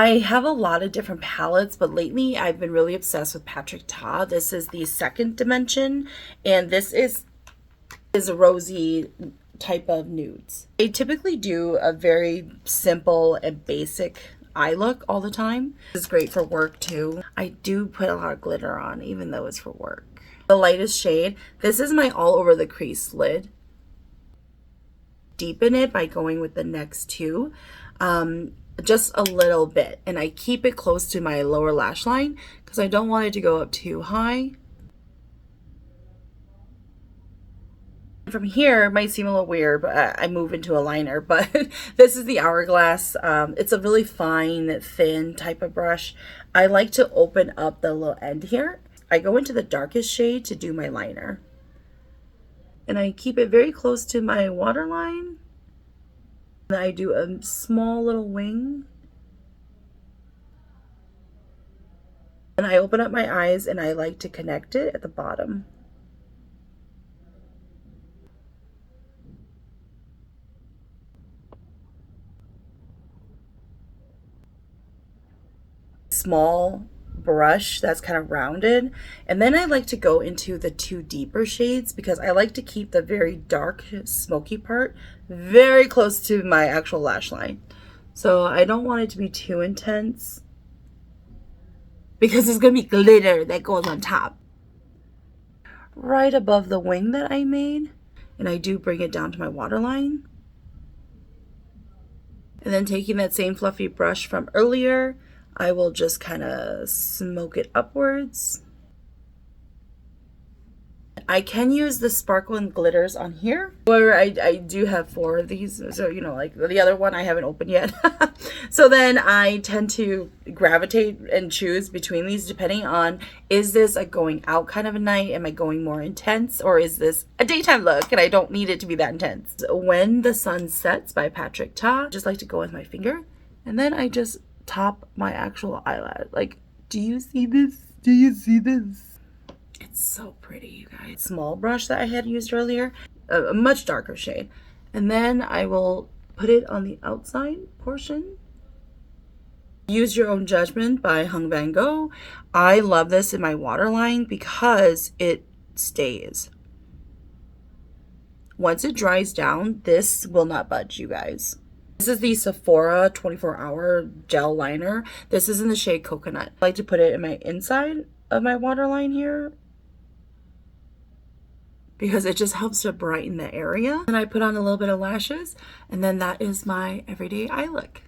I have a lot of different palettes, but lately I've been really obsessed with Patrick Ta. This is the second dimension, and this is a rosy type of nudes. I typically do a very simple and basic eye look all the time. It's great for work too. I do put a lot of glitter on, even though it's for work. The lightest shade, this is my all over the crease lid. Deepen it by going with the next two. Just a little bit, and I keep it close to my lower lash line because I don't want it to go up too high. From here, it might seem a little weird, but I move into a liner, but this is the Hourglass. It's a really fine, thin type of brush. I like to open up the little end here. I go into the darkest shade to do my liner, and I keep it very close to my waterline. I do a small little wing, and I open up my eyes and I like to connect it at the bottom. Small brush that's kind of rounded, and then I like to go into the two deeper shades because I like to keep the very dark smoky part very close to my actual lash line, so I don't want it to be too intense because it's gonna be glitter that goes on top right above the wing that I made, and I do bring it down to my waterline, and then taking that same fluffy brush from earlier, I will just kind of smoke it upwards. I can use the sparkle and glitters on here. However, I do have 4 of these, so you know, like the other one I haven't opened yet. So then I tend to gravitate and choose between these depending on, is this a going out kind of a night? Am I going more intense? Or is this a daytime look and I don't need it to be that intense? When the Sun Sets by Patrick Ta, I just like to go with my finger, and then I just top my actual eyelid. Like, do you see this? Do you see this? It's so pretty, you guys. Small brush that I had used earlier, a much darker shade, and then I will put it on the outside portion. Use Your Own Judgment by Hung Van Gogh. I love this in my waterline because it stays. Once it dries down, this will not budge, you guys. This is the Sephora 24-hour gel liner. This is in the shade Coconut. I like to put it in my inside of my waterline here because it just helps to brighten the area. And I put on a little bit of lashes, and then that is my everyday eye look.